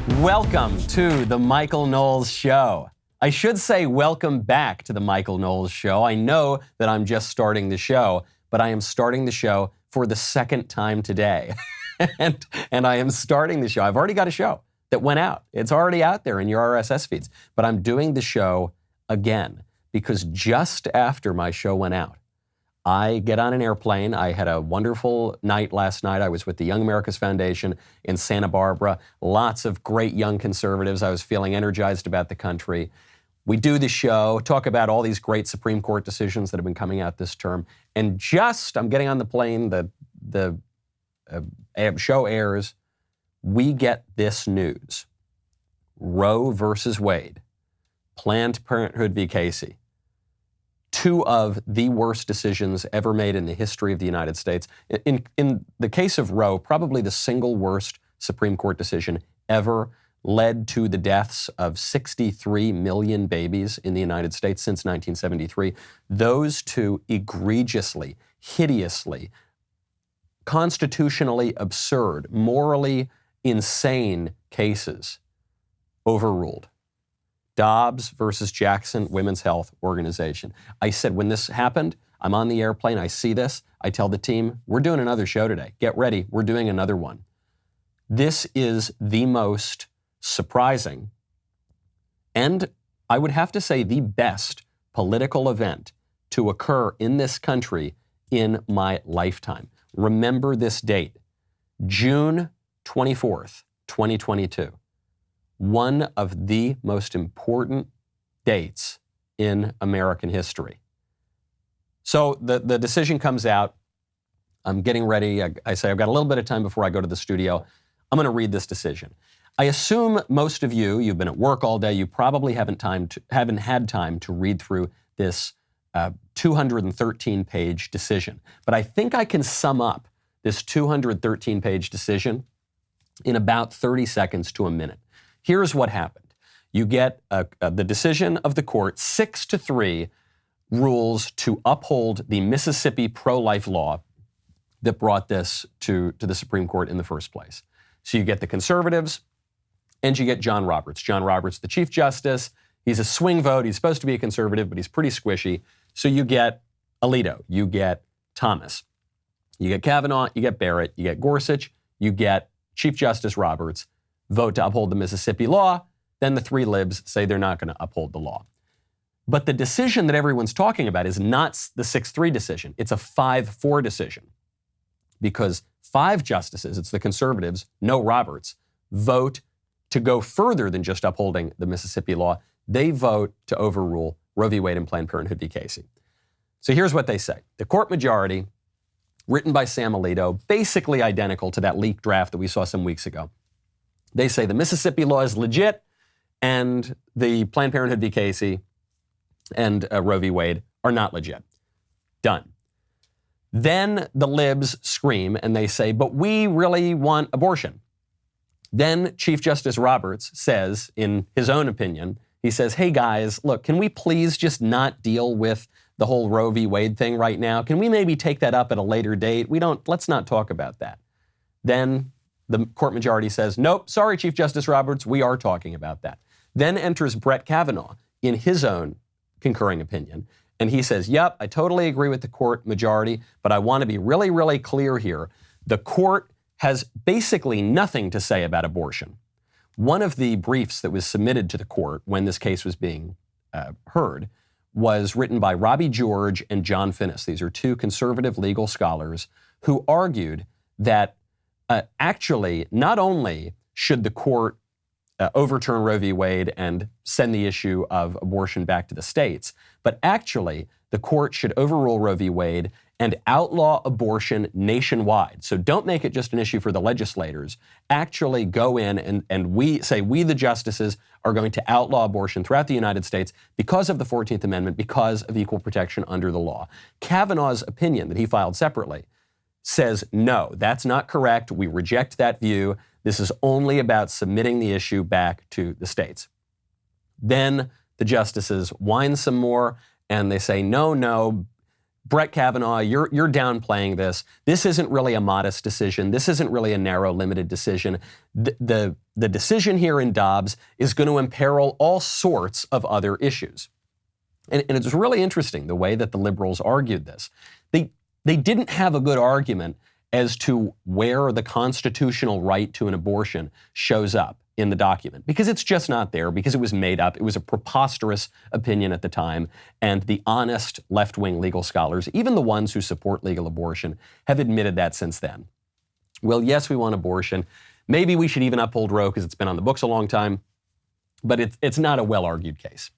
Welcome to the Michael Knowles Show. I should say welcome back to the Michael Knowles Show. I know that I'm just starting the show, but I am starting the show for the second time today. and I am starting the show. I've already got a show that went out. It's already out there in your RSS feeds. But I'm doing the show again because just after my show went out, I get on an airplane. I had a wonderful night last night. I was with the Young America's Foundation in Santa Barbara. Lots of great young conservatives. I was feeling energized about the country. We do the show, talk about all these great Supreme Court decisions that have been coming out this term. And I'm getting on the plane, the show airs, we get this news. Roe versus Wade, Planned Parenthood v. Casey. Two of the worst decisions ever made in the history of the United States. In the case of Roe, probably the single worst Supreme Court decision ever, led to the deaths of 63 million babies in the United States since 1973. Those two egregiously, hideously, constitutionally absurd, morally insane cases overruled. Dobbs versus Jackson Women's Health Organization. I said, when this happened, I'm on the airplane, I see this, I tell the team, we're doing another show today. Get ready, we're doing another one. This is the most surprising, and I would have to say the best political event to occur in this country in my lifetime. Remember this date, June 24th, 2022. One of the most important dates in American history. So the decision comes out. I'm getting ready. I say I've got a little bit of time before I go to the studio. I'm going to read this decision. I assume most of you've been at work all day. You probably haven't had time to read through this 213-page decision. But I think I can sum up this 213-page decision in about 30 seconds to a minute. Here's what happened. You get the decision of the court, 6-3, rules to uphold the Mississippi pro-life law that brought this to the Supreme Court in the first place. So you get the conservatives, and you get John Roberts. John Roberts, the Chief Justice. He's a swing vote. He's supposed to be a conservative, but he's pretty squishy. So you get Alito. You get Thomas. You get Kavanaugh. You get Barrett. You get Gorsuch. You get Chief Justice Roberts. Vote to uphold the Mississippi law. Then the three libs say they're not going to uphold the law. But the decision that everyone's talking about is not the 6-3 decision. It's a 5-4 decision. Because 5 justices, it's the conservatives, no Roberts, vote to go further than just upholding the Mississippi law. They vote to overrule Roe v. Wade and Planned Parenthood v. Casey. So here's what they say. The court majority, written by Sam Alito, basically identical to that leaked draft that we saw some weeks ago. They say the Mississippi law is legit and the Planned Parenthood v. Casey and Roe v. Wade are not legit. Done. Then the libs scream and they say, but we really want abortion. Then Chief Justice Roberts says, in his own opinion, he says, hey guys, look, can we please just not deal with the whole Roe v. Wade thing right now? Can we maybe take that up at a later date? Let's not talk about that. Then the court majority says, nope, sorry, Chief Justice Roberts, we are talking about that. Then enters Brett Kavanaugh in his own concurring opinion, and he says, yep, I totally agree with the court majority, but I want to be really, really clear here. The court has basically nothing to say about abortion. One of the briefs that was submitted to the court when this case was being heard was written by Robbie George and John Finnis. These are two conservative legal scholars who argued that actually, not only should the court overturn Roe v. Wade and send the issue of abortion back to the states, but actually the court should overrule Roe v. Wade and outlaw abortion nationwide. So don't make it just an issue for the legislators. Actually go in and we the justices are going to outlaw abortion throughout the United States because of the 14th Amendment, because of equal protection under the law. Kavanaugh's opinion that he filed separately says, no, that's not correct. We reject that view. This is only about submitting the issue back to the states. Then the justices whine some more and they say, no, Brett Kavanaugh, you're downplaying this. This isn't really a modest decision. This isn't really a narrow, limited decision. The decision here in Dobbs is going to imperil all sorts of other issues. And it's really interesting the way that the liberals argued this. They didn't have a good argument as to where the constitutional right to an abortion shows up in the document, because it's just not there, because it was made up. It was a preposterous opinion at the time, and the honest left-wing legal scholars, even the ones who support legal abortion, have admitted that since then. Well, yes, we want abortion. Maybe we should even uphold Roe because it's been on the books a long time, but it's not a well-argued case.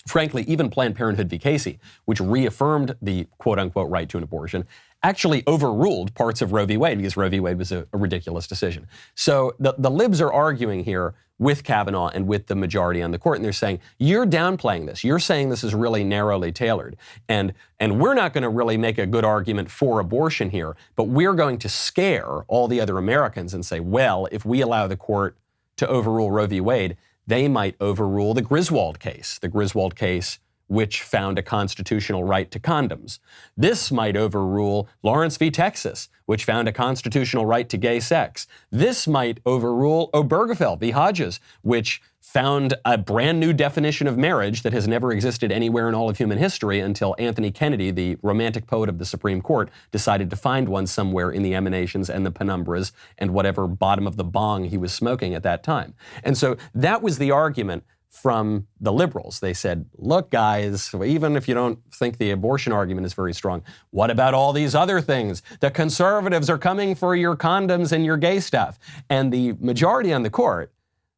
Frankly, even Planned Parenthood v. Casey, which reaffirmed the quote-unquote right to an abortion, actually overruled parts of Roe v. Wade because Roe v. Wade was a ridiculous decision. So the libs are arguing here with Kavanaugh and with the majority on the court, and they're saying, you're downplaying this. You're saying this is really narrowly tailored, and we're not going to really make a good argument for abortion here, but we're going to scare all the other Americans and say, well, if we allow the court to overrule Roe v. Wade, they might overrule the Griswold case which found a constitutional right to condoms. This might overrule Lawrence v. Texas, which found a constitutional right to gay sex. This might overrule Obergefell v. Hodges, which found a brand new definition of marriage that has never existed anywhere in all of human history until Anthony Kennedy, the romantic poet of the Supreme Court, decided to find one somewhere in the emanations and the penumbras and whatever bottom of the bong he was smoking at that time. And so that was the argument from the liberals. They said, look, guys, even if you don't think the abortion argument is very strong, what about all these other things? The conservatives are coming for your condoms and your gay stuff. And the majority on the court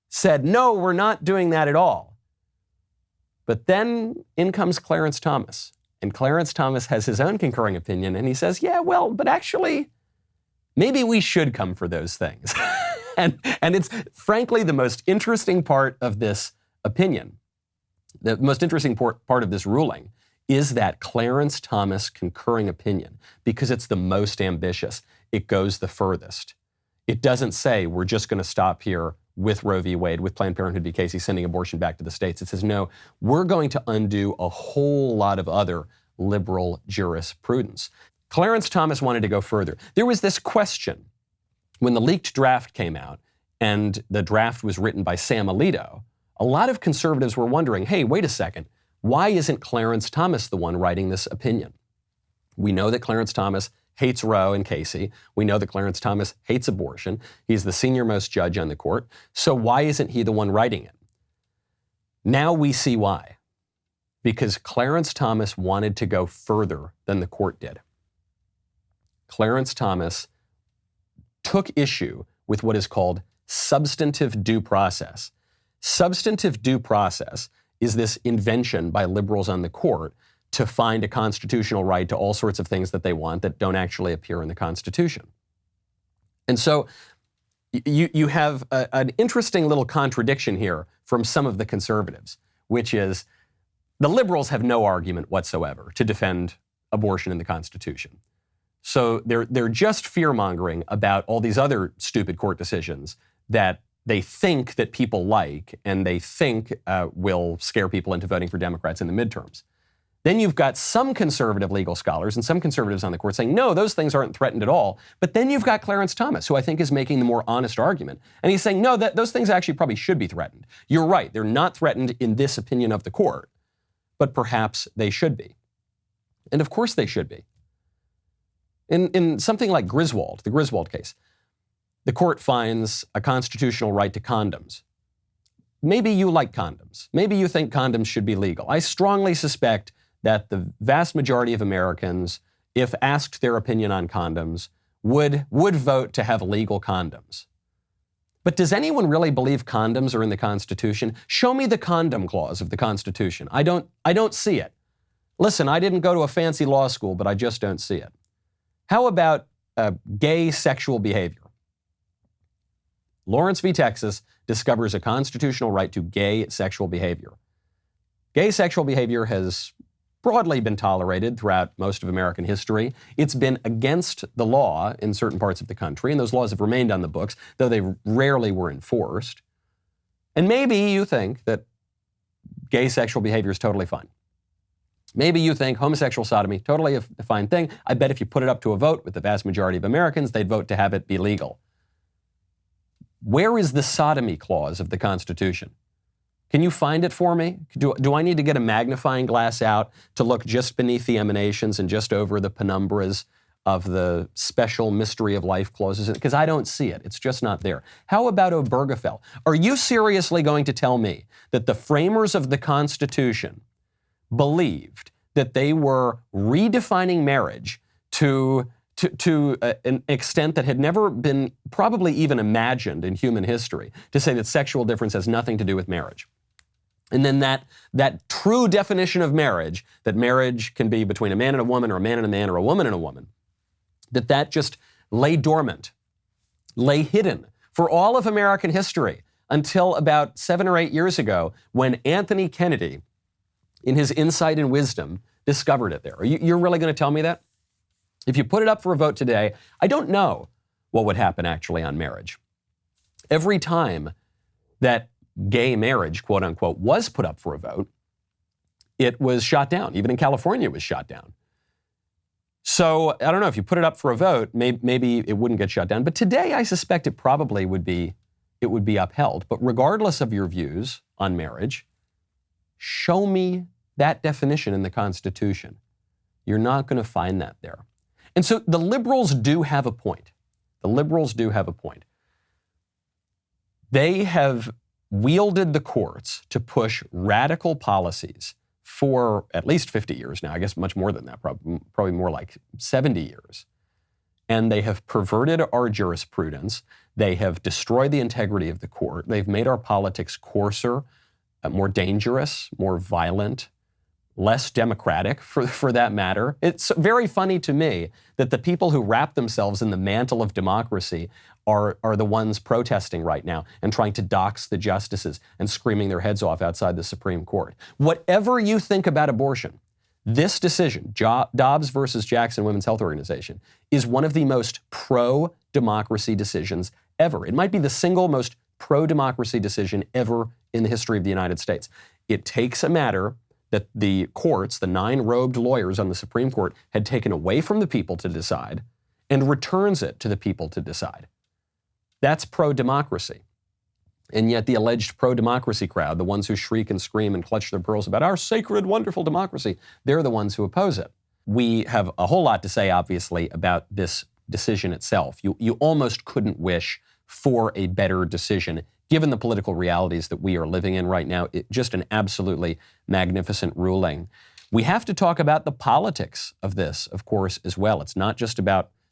said, no, we're not doing that at all. But then in comes Clarence Thomas. And Clarence Thomas has his own concurring opinion. And he says, yeah, well, but actually, maybe we should come for those things. and it's frankly the most interesting part of this opinion. The most interesting part of this ruling is that Clarence Thomas concurring opinion, because it's the most ambitious. It goes the furthest. It doesn't say we're just going to stop here with Roe v. Wade, with Planned Parenthood v. Casey sending abortion back to the states. It says, no, we're going to undo a whole lot of other liberal jurisprudence. Clarence Thomas wanted to go further. There was this question when the leaked draft came out, and the draft was written by Sam Alito. A lot of conservatives were wondering, hey, wait a second, why isn't Clarence Thomas the one writing this opinion? We know that Clarence Thomas hates Roe and Casey. We know that Clarence Thomas hates abortion. He's the senior-most judge on the court. So why isn't he the one writing it? Now we see why. Because Clarence Thomas wanted to go further than the court did. Clarence Thomas took issue with what is called substantive due process. Substantive due process is this invention by liberals on the court to find a constitutional right to all sorts of things that they want that don't actually appear in the Constitution. And so you have an interesting little contradiction here from some of the conservatives, which is the liberals have no argument whatsoever to defend abortion in the Constitution. So they're just fear-mongering about all these other stupid court decisions that they think that people like and they think will scare people into voting for Democrats in the midterms. Then you've got some conservative legal scholars and some conservatives on the court saying, no, those things aren't threatened at all. But then you've got Clarence Thomas, who I think is making the more honest argument. And he's saying, no, those things actually probably should be threatened. You're right, they're not threatened in this opinion of the court, but perhaps they should be. And of course they should be. In something like Griswold, the Griswold case, the court finds a constitutional right to condoms. Maybe you like condoms. Maybe you think condoms should be legal. I strongly suspect that the vast majority of Americans, if asked their opinion on condoms, would vote to have legal condoms. But does anyone really believe condoms are in the Constitution? Show me the condom clause of the Constitution. I don't see it. Listen, I didn't go to a fancy law school, but I just don't see it. How about gay sexual behavior? Lawrence v. Texas discovers a constitutional right to gay sexual behavior. Gay sexual behavior has broadly been tolerated throughout most of American history. It's been against the law in certain parts of the country, and those laws have remained on the books, though they rarely were enforced. And maybe you think that gay sexual behavior is totally fine. Maybe you think homosexual sodomy, totally a fine thing. I bet if you put it up to a vote with the vast majority of Americans, they'd vote to have it be legal. Where is the sodomy clause of the Constitution? Can you find it for me? Do I need to get a magnifying glass out to look just beneath the emanations and just over the penumbras of the special mystery of life clauses? Because I don't see it. It's just not there. How about Obergefell? Are you seriously going to tell me that the framers of the Constitution believed that they were redefining marriage to an extent that had never been probably even imagined in human history, to say that sexual difference has nothing to do with marriage? And then that true definition of marriage, that marriage can be between a man and a woman, or a man and a man, or a woman and a woman, that just lay dormant, lay hidden for all of American history until about 7 or 8 years ago, when Anthony Kennedy, in his insight and wisdom, discovered it there. You're really going to tell me that? If you put it up for a vote today, I don't know what would happen actually on marriage. Every time that gay marriage, quote unquote, was put up for a vote, it was shot down. Even in California, it was shot down. So I don't know, if you put it up for a vote, maybe it wouldn't get shut down. But today, I suspect it probably would be upheld. But regardless of your views on marriage, show me that definition in the Constitution. You're not going to find that there. And so the liberals do have a point. The liberals do have a point. They have wielded the courts to push radical policies for at least 50 years now. I guess much more than that, probably more like 70 years. And they have perverted our jurisprudence. They have destroyed the integrity of the court. They've made our politics coarser, more dangerous, more violent, less democratic for that matter. It's very funny to me that the people who wrap themselves in the mantle of democracy are the ones protesting right now and trying to dox the justices and screaming their heads off outside the Supreme Court. Whatever you think about abortion, this decision, Dobbs versus Jackson Women's Health Organization, is one of the most pro-democracy decisions ever. It might be the single most pro-democracy decision ever in the history of the United States. It takes a matter that the courts, the 9 robed lawyers on the Supreme Court, had taken away from the people to decide and returns it to the people to decide. That's pro-democracy. And yet the alleged pro-democracy crowd, the ones who shriek and scream and clutch their pearls about our sacred, wonderful democracy, they're the ones who oppose it. We have a whole lot to say, obviously, about this decision itself. You almost couldn't wish for a better decision, given the political realities that we are living in right now. Just an absolutely magnificent ruling. We have to talk about the politics of this, of course, as well. It's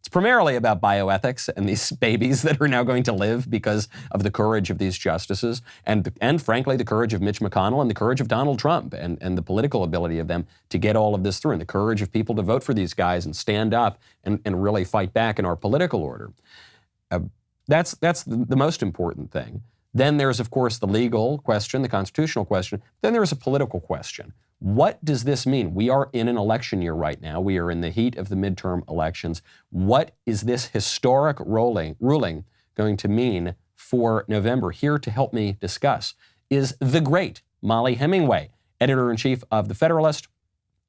primarily about bioethics and these babies that are now going to live because of the courage of these justices and frankly, the courage of Mitch McConnell and the courage of Donald Trump and the political ability of them to get all of this through, and the courage of people to vote for these guys and stand up and really fight back in our political order. That's the most important thing. Then there's, of course, the legal question, the constitutional question. Then there's a political question. What does this mean? We are in an election year right now. We are in the heat of the midterm elections. What is this historic ruling going to mean for November? Here to help me discuss is the great Molly Hemingway, editor-in-chief of The Federalist,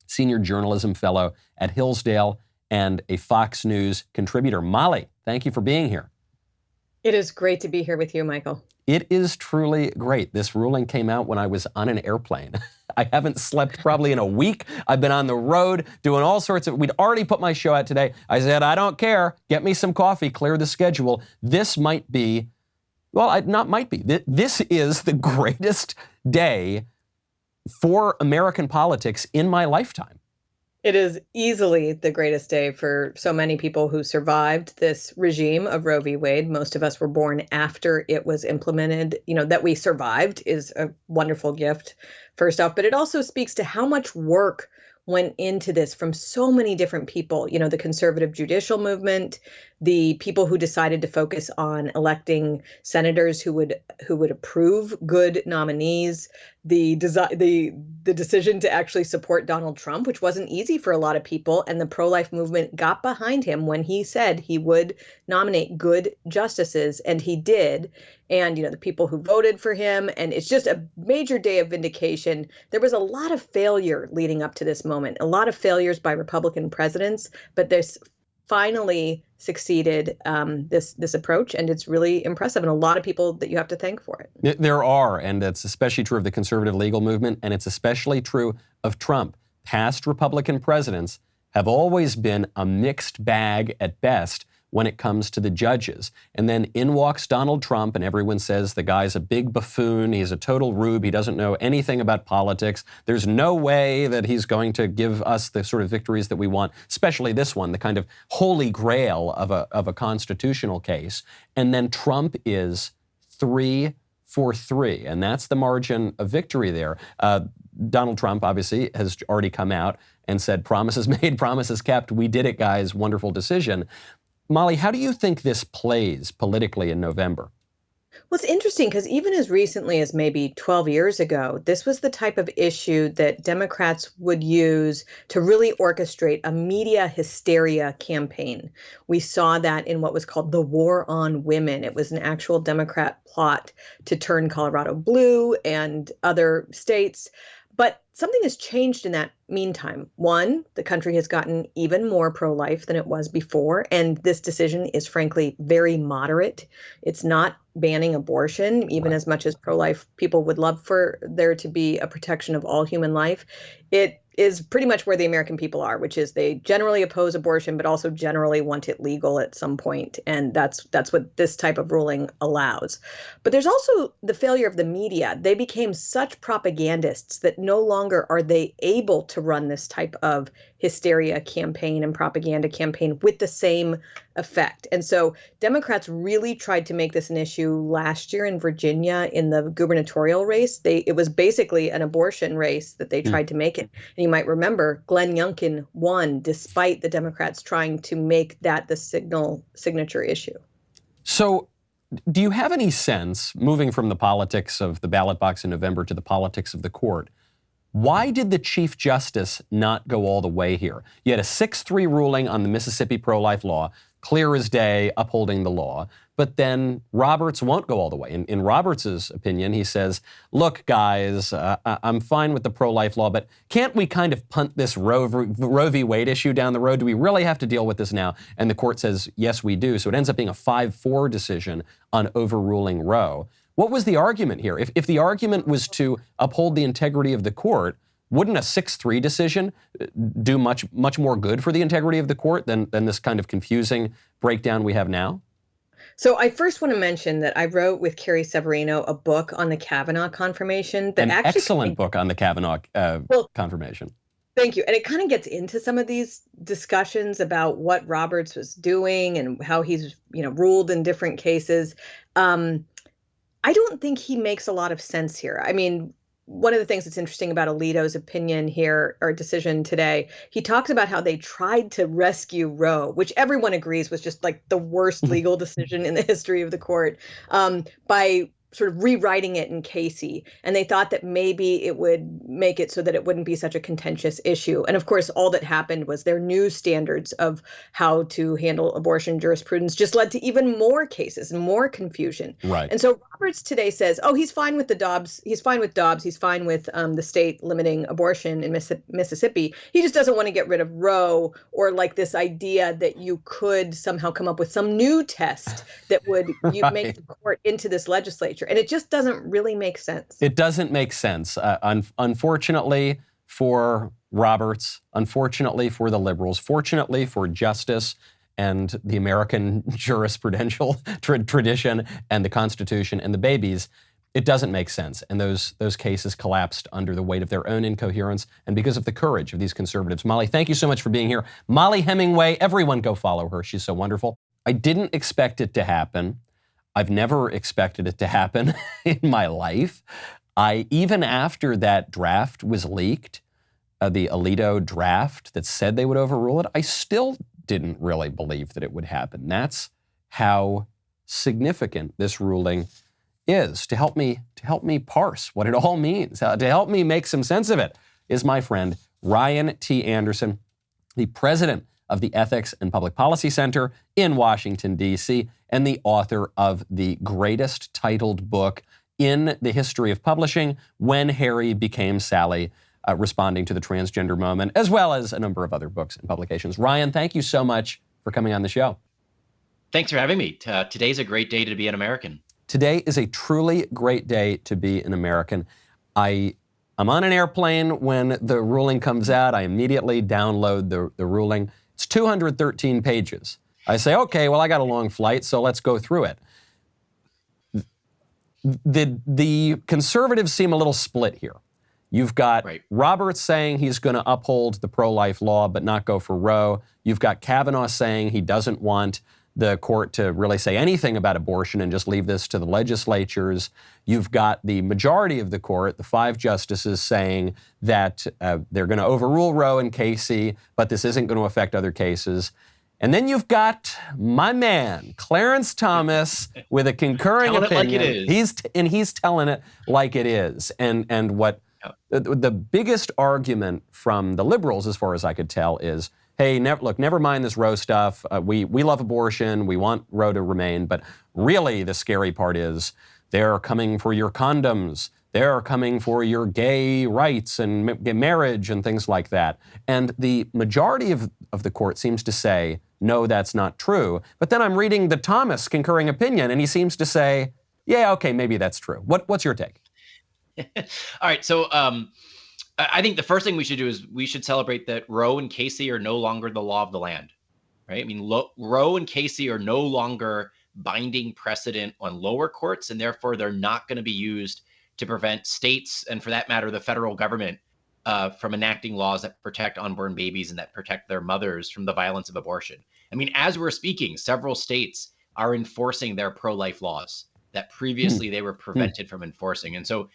senior journalism fellow at Hillsdale, and a Fox News contributor. Molly, thank you for being here. It is great to be here with you, Michael. It is truly great. This ruling came out when I was on an airplane. I haven't slept probably in a week. I've been on the road doing all sorts of, we'd already put my show out today. I said, I don't care. Get me some coffee, clear the schedule. This might be, this is the greatest day for American politics in my lifetime. It is easily the greatest day for so many people who survived this regime of Roe v. Wade. Most of us were born after it was implemented. That we survived is a wonderful gift, first off. But it also speaks to how much work went into this from so many different people. The conservative judicial movement, the people who decided to focus on electing senators who would approve good nominees, the decision to actually support Donald Trump, which wasn't easy for a lot of people, and the pro-life movement got behind him when he said he would nominate good justices, and he did. And, the people who voted for him, and it's just a major day of vindication. There was a lot of failure leading up to this moment. A lot of failures by Republican presidents, but this finally succeeded, this approach, and it's really impressive, and a lot of people that you have to thank for it. There are, and it's especially true of the conservative legal movement, and it's especially true of Trump. Past Republican presidents have always been a mixed bag at best when it comes to the judges. And then in walks Donald Trump, and everyone says the guy's a big buffoon, he's a total rube, he doesn't know anything about politics. There's no way that he's going to give us the sort of victories that we want, especially this one, the kind of holy grail of a constitutional case. And then Trump is 3-for-3, and that's the margin of victory there. Donald Trump, obviously, has already come out and said, promises made, promises kept. We did it, guys. Wonderful decision. Molly, how do you think this plays politically in November? Well, it's interesting because even as recently as maybe 12 years ago, this was the type of issue that Democrats would use to really orchestrate a media hysteria campaign. We saw that in what was called the War on Women. It was an actual Democrat plot to turn Colorado blue and other states. But something has changed in that meantime. One, the country has gotten even more pro-life than it was before, and this decision is frankly very moderate. It's not banning abortion, even as much as pro-life people would love for there to be a protection of all human life. It is pretty much where the American people are, which is they generally oppose abortion, but also generally want it legal at some point. And that's what this type of ruling allows. But there's also the failure of the media. They became such propagandists that no longer are they able to run this type of hysteria campaign and propaganda campaign with the same effect. And so Democrats really tried to make this an issue last year in Virginia in the gubernatorial race. It was basically an abortion race that they tried to make it. And you might remember Glenn Youngkin won despite the Democrats trying to make that the signature issue. So do you have any sense, moving from the politics of the ballot box in November to the politics of the court, why did the Chief Justice not go all the way here? You had a 6-3 ruling on the Mississippi pro-life law, clear as day, upholding the law. But then Roberts won't go all the way. In Roberts' opinion, he says, look, guys, I'm fine with the pro-life law, but can't we kind of punt this Roe v. Wade issue down the road? Do we really have to deal with this now? And the court says, yes, we do. So it ends up being a 5-4 decision on overruling Roe. What was the argument here? If the argument was to uphold the integrity of the court, wouldn't a 6-3 decision do much more good for the integrity of the court than this kind of confusing breakdown we have now? So I first want to mention that I wrote with Carrie Severino a book on the Kavanaugh confirmation. An excellent book on the Kavanaugh confirmation. Thank you. And it kind of gets into some of these discussions about what Roberts was doing and how he's, ruled in different cases. I don't think he makes a lot of sense here. I mean, one of the things that's interesting about Alito's opinion here or decision today, he talks about how they tried to rescue Roe, which everyone agrees was just like the worst legal decision in the history of the court, by sort of rewriting it in Casey. And they thought that maybe it would make it so that it wouldn't be such a contentious issue. And of course, all that happened was their new standards of how to handle abortion jurisprudence just led to even more cases and more confusion. Right. And so Roberts today says, oh, he's fine with the Dobbs. He's fine with Dobbs. He's fine with the state limiting abortion in Mississippi. He just doesn't want to get rid of Roe, or like this idea that you could somehow come up with some new test that would make the court into this legislature. And it just doesn't really make sense. It doesn't make sense. Unfortunately for Roberts, unfortunately for the liberals, fortunately for justice and the American jurisprudential tradition and the Constitution and the babies, it doesn't make sense. And those cases collapsed under the weight of their own incoherence and because of the courage of these conservatives. Molly, thank you so much for being here. Molly Hemingway, everyone go follow her. She's so wonderful. I didn't expect it to happen. I've never expected it to happen in my life. Even after that draft was leaked, the Alito draft that said they would overrule it, I still didn't really believe that it would happen. That's how significant this ruling is. To help me parse what it all means, to help me make some sense of it, is my friend Ryan T. Anderson, the president of the Ethics and Public Policy Center in Washington, D.C., and the author of the greatest titled book in the history of publishing, When Harry Became Sally. responding to the transgender moment, as well as a number of other books and publications. Ryan, thank you so much for coming on the show. Thanks for having me. Today's a great day to be an American. Today is a truly great day to be an American. I'm on an airplane when the ruling comes out. I immediately download the ruling. It's 213 pages. I say, okay, well, I got a long flight, so let's go through it. The conservatives seem a little split here. You've got Roberts saying he's going to uphold the pro-life law but not go for Roe. You've got Kavanaugh saying he doesn't want the court to really say anything about abortion and just leave this to the legislatures. You've got the majority of the court, the 5 justices, saying that they're going to overrule Roe and Casey, but this isn't going to affect other cases. And then you've got my man, Clarence Thomas, with a concurring opinion. It like it is. He's telling it like it is. And what the biggest argument from the liberals, as far as I could tell, is, hey, never mind this Roe stuff. We love abortion. We want Roe to remain. But really, the scary part is they're coming for your condoms. They're coming for your gay rights and marriage and things like that. And the majority of the court seems to say, no, that's not true. But then I'm reading the Thomas concurring opinion, and he seems to say, yeah, okay, maybe that's true. What's your take? All right, so I think the first thing we should do is we should celebrate that Roe and Casey are no longer the law of the land, right? I mean, Roe and Casey are no longer binding precedent on lower courts, and therefore they're not going to be used to prevent states, and for that matter, the federal government, from enacting laws that protect unborn babies and that protect their mothers from the violence of abortion. I mean, as we're speaking, several states are enforcing their pro-life laws that previously they were prevented from enforcing. And so,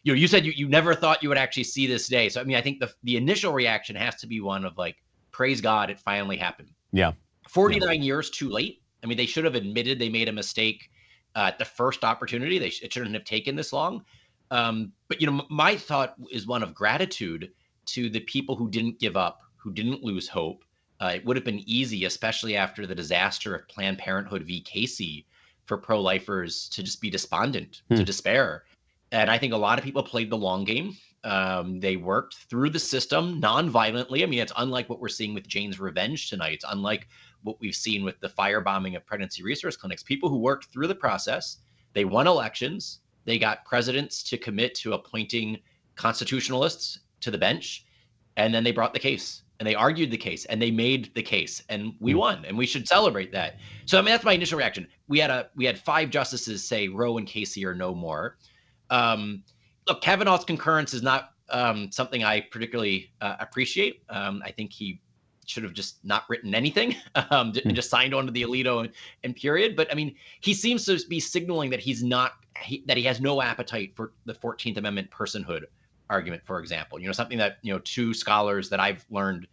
you said you never thought you would actually see this day. So, I mean, I think the initial reaction has to be one of like, praise God, it finally happened. Yeah. 49 years too late. I mean, they should have admitted they made a mistake at the first opportunity. It shouldn't have taken this long. But, my thought is one of gratitude to the people who didn't give up, who didn't lose hope. It would have been easy, especially after the disaster of Planned Parenthood v. Casey, for pro-lifers to just be despondent, to despair. And I think a lot of people played the long game. They worked through the system non-violently. I mean, it's unlike what we're seeing with Jane's Revenge tonight. It's unlike what we've seen with the firebombing of pregnancy resource clinics. People who worked through the process, they won elections. They got presidents to commit to appointing constitutionalists to the bench, and then they brought the case, and they argued the case, and they made the case, and we won, and we should celebrate that. So, I mean, that's my initial reaction. We had 5 justices say Roe and Casey are no more. Look, Kavanaugh's concurrence is not something I particularly appreciate. I think he should have just not written anything and just signed on to the Alito and period. But I mean, he seems to be signaling that that he has no appetite for the 14th Amendment personhood argument, for example. Something that 2 scholars that I've learned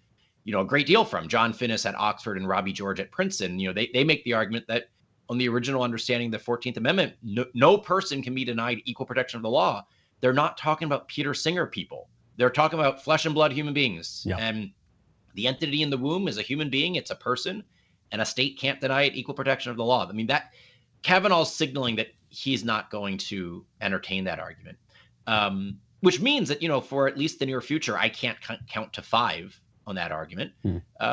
a great deal from, John Finnis at Oxford and Robbie George at Princeton. They make the argument that on the original understanding of the 14th Amendment, no person can be denied equal protection of the law. They're not talking about Peter Singer people. They're talking about flesh and blood human beings. Yeah. And the entity in the womb is a human being. It's a person, and a state can't deny it equal protection of the law. I mean, that Kavanaugh's signaling that he's not going to entertain that argument, which means that, for at least the near future, I can't count to 5 on that argument,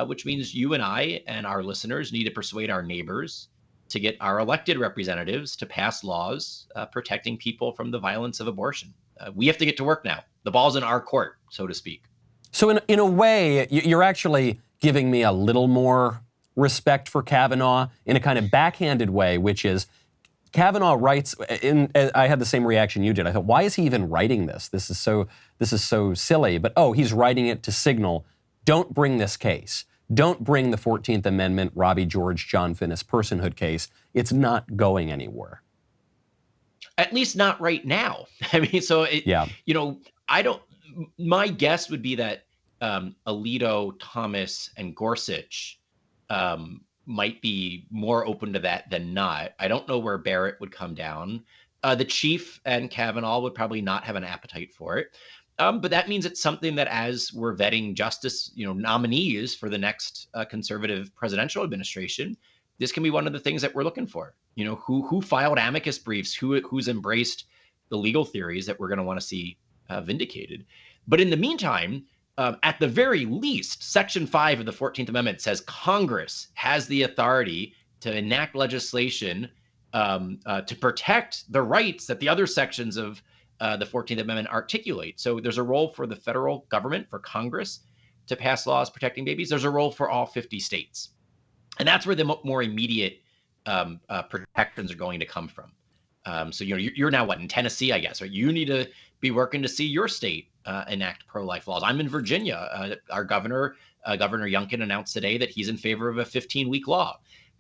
which means you and I and our listeners need to persuade our neighbors to get our elected representatives to pass laws protecting people from the violence of abortion. We have to get to work now. The ball's in our court, so to speak. So in a way, you're actually giving me a little more respect for Kavanaugh in a kind of backhanded way, which is Kavanaugh writes, I had the same reaction you did. I thought, why is he even writing this? This is so silly. But he's writing it to signal, don't bring this case. Don't bring the 14th Amendment, Robbie George, John Finnis personhood case. It's not going anywhere. At least not right now. I mean, my guess would be that Alito, Thomas, and Gorsuch might be more open to that than not. I don't know where Barrett would come down. The Chief and Kavanaugh would probably not have an appetite for it. But that means it's something that, as we're vetting justice, nominees for the next conservative presidential administration, this can be one of the things that we're looking for. Who filed amicus briefs, who's embraced the legal theories that we're going to want to see vindicated. But in the meantime, at the very least, Section 5 of the 14th Amendment says Congress has the authority to enact legislation to protect the rights that the other sections of the 14th Amendment articulate. So there's a role for the federal government, for Congress, to pass laws protecting babies. There's a role for all 50 states. And that's where the more immediate protections are going to come from. So you're now in Tennessee, I guess, right? You need to be working to see your state enact pro-life laws. I'm in Virginia. Our governor, Governor Youngkin, announced today that he's in favor of a 15-week law.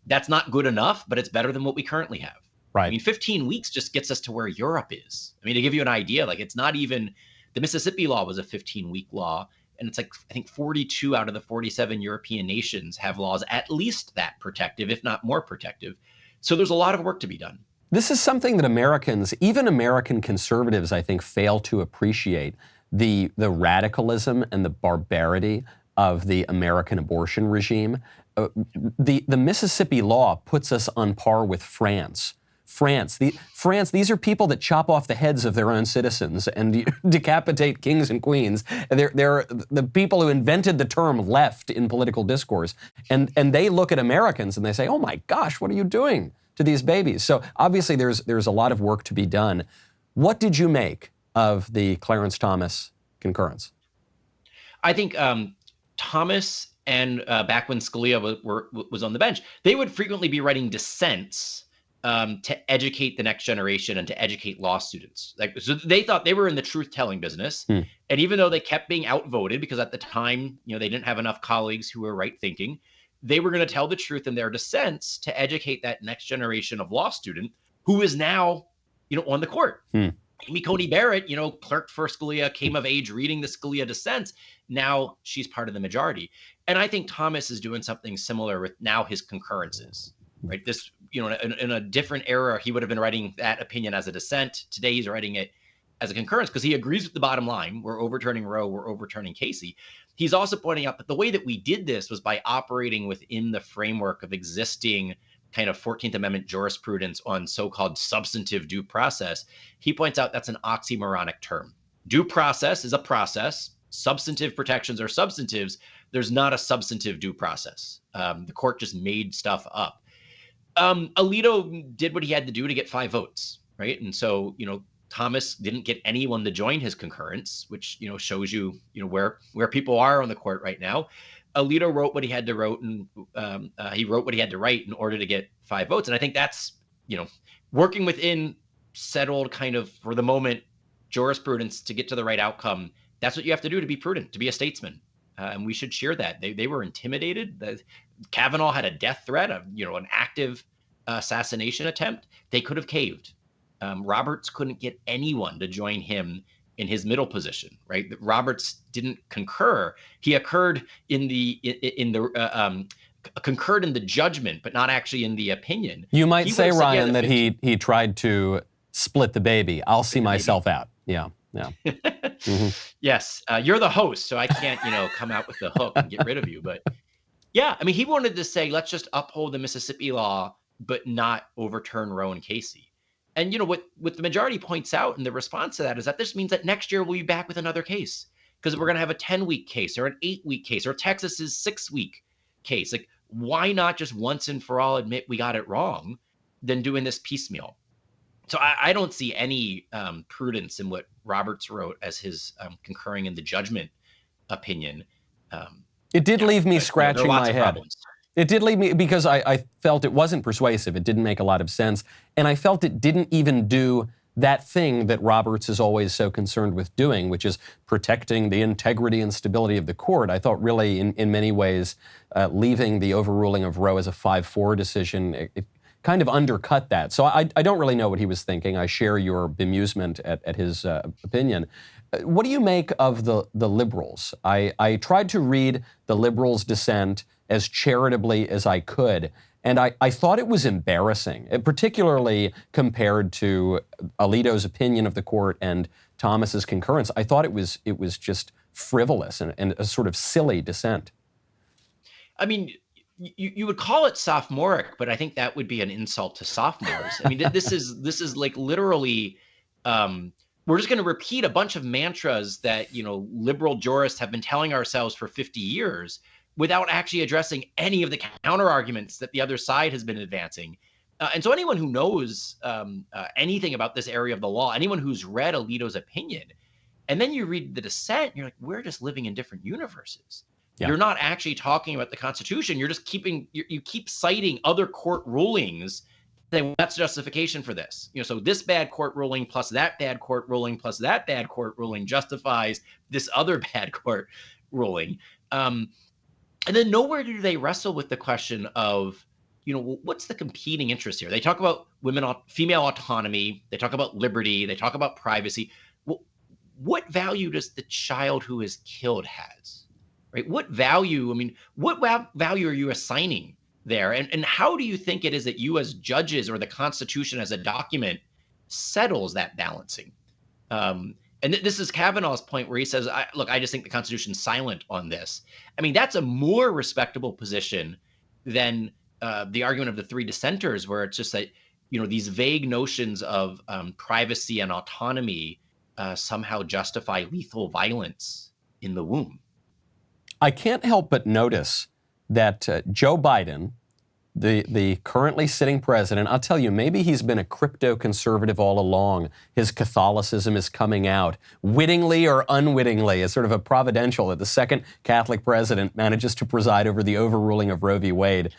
That's not good enough, but it's better than what we currently have. Right. I mean, 15 weeks just gets us to where Europe is. I mean, to give you an idea, like it's not even the Mississippi law was a 15-week law. And it's like, I think 42 out of the 47 European nations have laws at least that protective, if not more protective. So there's a lot of work to be done. This is something that Americans, even American conservatives, I think, fail to appreciate, the radicalism and the barbarity of the American abortion regime. The Mississippi law puts us on par with France. France, these are people that chop off the heads of their own citizens and decapitate kings and queens. They're the people who invented the term left in political discourse. And they look at Americans and they say, oh my gosh, what are you doing to these babies? So obviously there's a lot of work to be done. What did you make of the Clarence Thomas concurrence? I think Thomas and back when Scalia was on the bench, they would frequently be writing dissents to educate the next generation and to educate law students. So they thought they were in the truth-telling business. And even though they kept being outvoted because at the time, they didn't have enough colleagues who were right-thinking, they were going to tell the truth in their dissents to educate that next generation of law student who is now, on the court. Amy Coney Barrett, clerked for Scalia, came of age reading the Scalia dissents. Now she's part of the majority. And I think Thomas is doing something similar with now his concurrences. Right. This, in a different era, he would have been writing that opinion as a dissent. Today, he's writing it as a concurrence because he agrees with the bottom line. We're overturning Roe. We're overturning Casey. He's also pointing out that the way that we did this was by operating within the framework of existing kind of 14th Amendment jurisprudence on so-called substantive due process. He points out that's an oxymoronic term. Due process is a process. Substantive protections are substantives. There's not a substantive due process. The court just made stuff up. Alito did what he had to do to get 5 votes, right? And so, Thomas didn't get anyone to join his concurrence, which, shows you, where people are on the court right now. Alito wrote what he had to write, and he wrote what he had to write in order to get 5 votes. And I think that's, working within settled kind of, for the moment, jurisprudence to get to the right outcome. That's what you have to do to be prudent, to be a statesman. And we should share that. They were intimidated. Kavanaugh had a death threat, an active assassination attempt. They could have caved. Roberts couldn't get anyone to join him in his middle position, right? Roberts didn't concur. He concurred in the judgment, but not actually in the opinion. You might say, Ryan, that he tried to split the baby. I'll see myself out. Yeah. Mm-hmm. Yes, you're the host, so I can't, come out with the hook and get rid of you. But yeah, I mean, he wanted to say, let's just uphold the Mississippi law, but not overturn Roe and Casey. And what the majority points out in the response to that is that this means that next year we'll be back with another case because we're going to have a 10-week case or an 8-week case or Texas's 6-week case. Like, why not just once and for all admit we got it wrong than doing this piecemeal? So I don't see any prudence in what Roberts wrote as his concurring in the judgment opinion. It did leave me scratching my head. It did leave me because I felt it wasn't persuasive. It didn't make a lot of sense. And I felt it didn't even do that thing that Roberts is always so concerned with doing, which is protecting the integrity and stability of the court. I thought really in many ways leaving the overruling of Roe as a 5-4 decision, it kind of undercut that. So I don't really know what he was thinking. I share your bemusement at his opinion. What do you make of the liberals? I tried to read the liberals' dissent as charitably as I could, and I thought it was embarrassing, particularly compared to Alito's opinion of the court and Thomas's concurrence. I thought it was just frivolous and a sort of silly dissent. I mean, you would call it sophomoric, but I think that would be an insult to sophomores. I mean, this is like literally we're just going to repeat a bunch of mantras that, liberal jurists have been telling ourselves for 50 years without actually addressing any of the counter arguments that the other side has been advancing. And so anyone who knows anything about this area of the law, anyone who's read Alito's opinion, and then you read the dissent, you're like, we're just living in different universes. Yeah. You're not actually talking about the Constitution. You're just you keep citing other court rulings. Saying, well, that's justification for this. So this bad court ruling plus that bad court ruling plus that bad court ruling justifies this other bad court ruling. And then nowhere do they wrestle with the question of, what's the competing interest here? They talk about female autonomy. They talk about liberty. They talk about privacy. Well, what value does the child who is killed has? Right? What value? What value are you assigning there? And how do you think it is that you as judges or the Constitution as a document settles that balancing? And this is Kavanaugh's point where he says, I just think the Constitution's silent on this. That's a more respectable position than the argument of the three dissenters, where it's just that, these vague notions of privacy and autonomy somehow justify lethal violence in the womb. I can't help but notice that Joe Biden, the currently sitting president, I'll tell you, maybe he's been a crypto-conservative all along. His Catholicism is coming out, wittingly or unwittingly. It's sort of a providential that the second Catholic president manages to preside over the overruling of Roe v. Wade,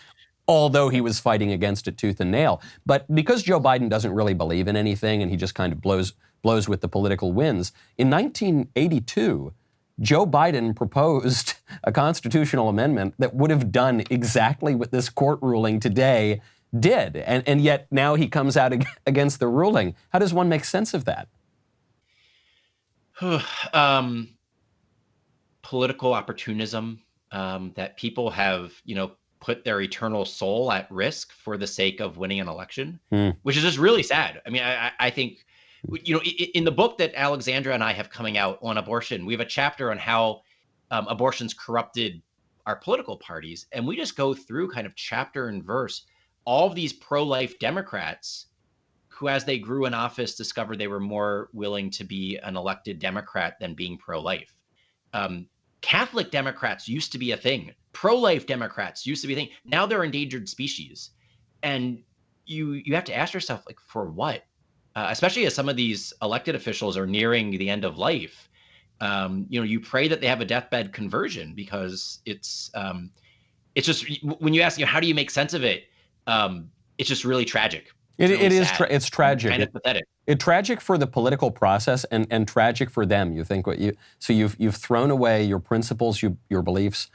although he was fighting against it tooth and nail. But because Joe Biden doesn't really believe in anything and he just kind of blows with the political winds, in 1982, Joe Biden proposed a constitutional amendment that would have done exactly what this court ruling today did. And yet now he comes out against the ruling. How does one make sense of that? Political opportunism, that people have, put their eternal soul at risk for the sake of winning an election, which is just really sad. I think, in the book that Alexandra and I have coming out on abortion, we have a chapter on how abortion's corrupted our political parties. And we just go through kind of chapter and verse, all of these pro-life Democrats who, as they grew in office, discovered they were more willing to be an elected Democrat than being pro-life. Catholic Democrats used to be a thing. Pro-life Democrats used to be a thing. Now they're endangered species. And you have to ask yourself, like, for what? Especially as some of these elected officials are nearing the end of life, you pray that they have a deathbed conversion, because it's just, when you ask, how do you make sense of it? It's just really tragic. It's tragic. Kind of pathetic. It's tragic for the political process and tragic for them. You think you've thrown away your principles, your beliefs,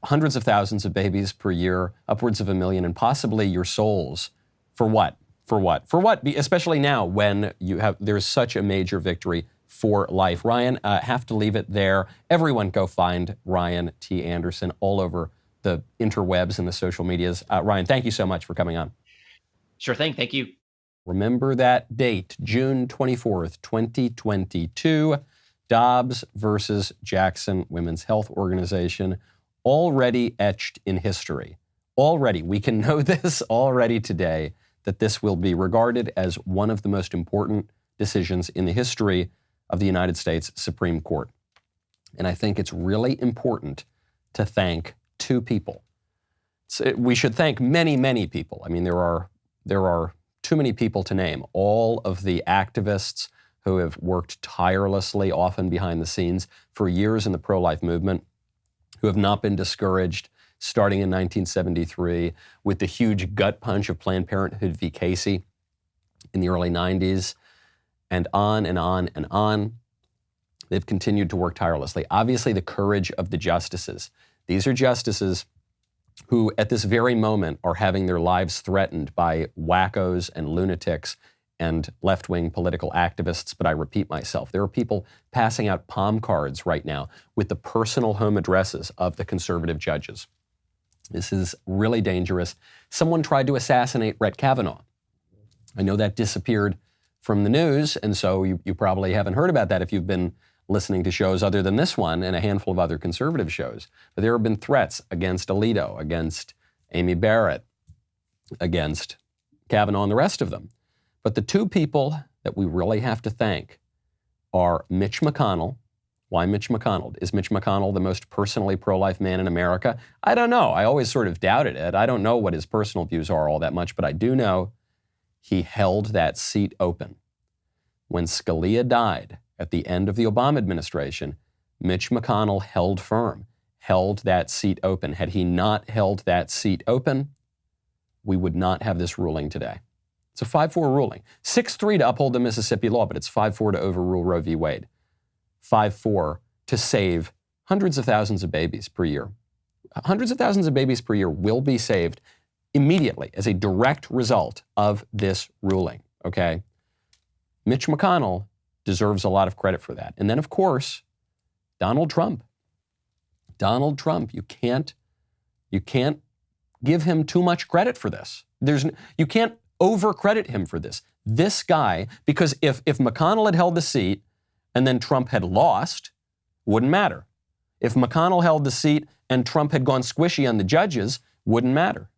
hundreds of thousands of babies per year, upwards of 1 million, and possibly your souls. For what? For what? Especially now when there's such a major victory for life. Ryan, have to leave it there. Everyone go find Ryan T. Anderson all over the interwebs and the social medias. Ryan, thank you so much for coming on. Sure thing. Thank you. Remember that date, June 24th, 2022, Dobbs versus Jackson Women's Health Organization, already etched in history. Already, we can know this already today, that this will be regarded as one of the most important decisions in the history of the United States Supreme Court. And I think it's really important to thank two people. We should thank many, many people. There are too many people to name. All of the activists who have worked tirelessly, often behind the scenes, for years in the pro-life movement, who have not been discouraged, starting in 1973 with the huge gut punch of Planned Parenthood v. Casey in the early 90s, and on and on and on. They've continued to work tirelessly. Obviously, the courage of the justices. These are justices who, at this very moment, are having their lives threatened by wackos and lunatics and left-wing political activists. But I repeat myself, there are people passing out palm cards right now with the personal home addresses of the conservative judges. This is really dangerous. Someone tried to assassinate Brett Kavanaugh. I know that disappeared from the news, and so you probably haven't heard about that if you've been listening to shows other than this one and a handful of other conservative shows. But there have been threats against Alito, against Amy Barrett, against Kavanaugh and the rest of them. But the two people that we really have to thank are Mitch McConnell. Why Mitch McConnell? Is Mitch McConnell the most personally pro-life man in America? I don't know. I always sort of doubted it. I don't know what his personal views are all that much, but I do know he held that seat open. When Scalia died at the end of the Obama administration, Mitch McConnell held firm, held that seat open. Had he not held that seat open, we would not have this ruling today. It's a 5-4 ruling. 6-3 to uphold the Mississippi law, but it's 5-4 to overrule Roe v. Wade. 5-4 to save hundreds of thousands of babies per year. Hundreds of thousands of babies per year will be saved immediately as a direct result of this ruling, okay? Mitch McConnell deserves a lot of credit for that. And then, of course, Donald Trump. Donald Trump, you can't give him too much credit for this. You can't overcredit him for this. This guy, because if McConnell had held the seat and then Trump had lost, wouldn't matter. If McConnell held the seat and Trump had gone squishy on the judges, wouldn't matter.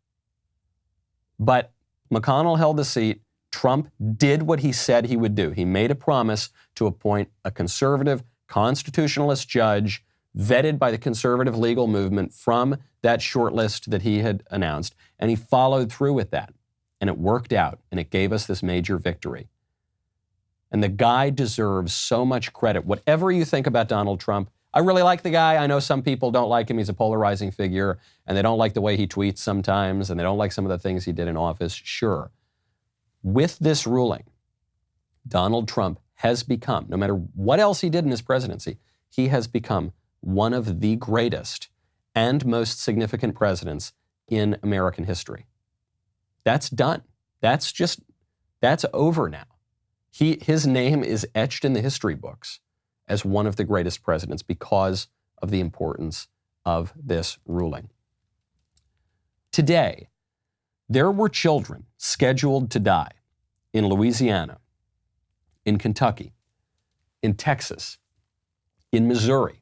But McConnell held the seat. Trump did what he said he would do. He made a promise to appoint a conservative constitutionalist judge vetted by the conservative legal movement from that short list that he had announced, and he followed through with that. And it worked out, and it gave us this major victory. And the guy deserves so much credit. Whatever you think about Donald Trump, I really like the guy. I know some people don't like him. He's a polarizing figure, and they don't like the way he tweets sometimes, and they don't like some of the things he did in office. Sure. With this ruling, Donald Trump has become, no matter what else he did in his presidency, he has become one of the greatest and most significant presidents in American history. That's done. That's over now. His name is etched in the history books as one of the greatest presidents because of the importance of this ruling. Today, there were children scheduled to die in Louisiana, in Kentucky, in Texas, in Missouri,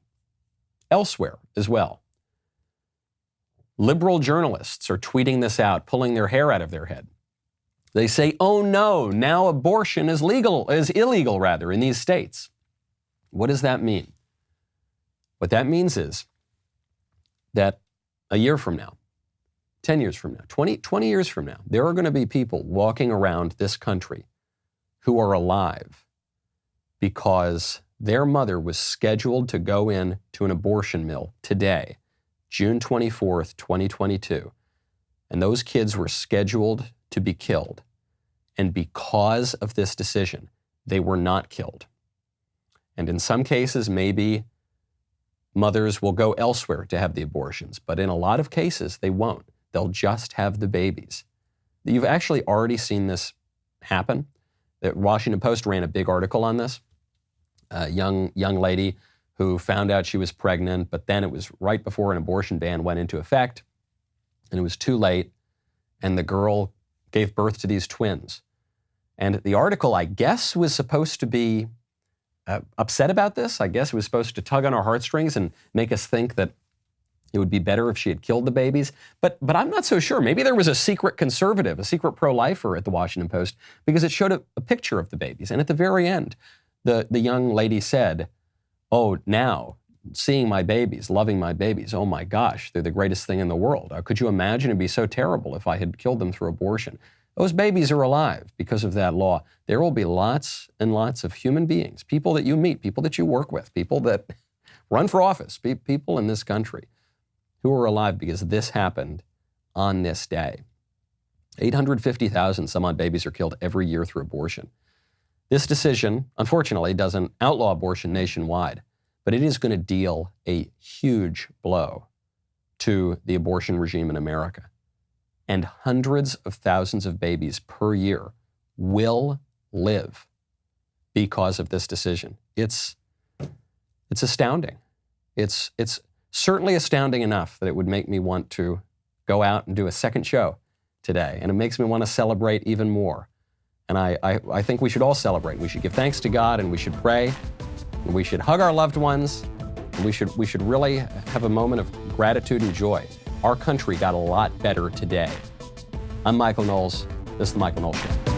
elsewhere as well. Liberal journalists are tweeting this out, pulling their hair out of their head. They say, oh no, now abortion is illegal in these states. What does that mean? What that means is that a year from now, 10 years from now, 20 years from now, there are going to be people walking around this country who are alive because their mother was scheduled to go in to an abortion mill today, June 24th, 2022. And those kids were scheduled to be killed. And because of this decision, they were not killed. And in some cases, maybe mothers will go elsewhere to have the abortions. But in a lot of cases, they won't. They'll just have the babies. You've actually already seen this happen. The Washington Post ran a big article on this. A young lady who found out she was pregnant, but then it was right before an abortion ban went into effect, and it was too late, and the girl gave birth to these twins. And the article, I guess, was supposed to be upset about this. I guess it was supposed to tug on our heartstrings and make us think that it would be better if she had killed the babies. But I'm not so sure. Maybe there was a secret conservative, a secret pro-lifer at the Washington Post, because it showed a picture of the babies. And at the very end, the young lady said, oh, now, seeing my babies, loving my babies, oh my gosh, they're the greatest thing in the world. Could you imagine it'd be so terrible if I had killed them through abortion? Those babies are alive because of that law. There will be lots and lots of human beings, people that you meet, people that you work with, people that run for office, people in this country who are alive because this happened on this day. 850,000 some odd babies are killed every year through abortion. This decision, unfortunately, doesn't outlaw abortion nationwide, but it is going to deal a huge blow to the abortion regime in America. And hundreds of thousands of babies per year will live because of this decision. It's astounding. It's certainly astounding enough that it would make me want to go out and do a second show today. And it makes me want to celebrate even more. And I think we should all celebrate. We should give thanks to God, and we should pray, and we should hug our loved ones, and we should really have a moment of gratitude and joy. Our country got a lot better today. I'm Michael Knowles. This is The Michael Knowles Show.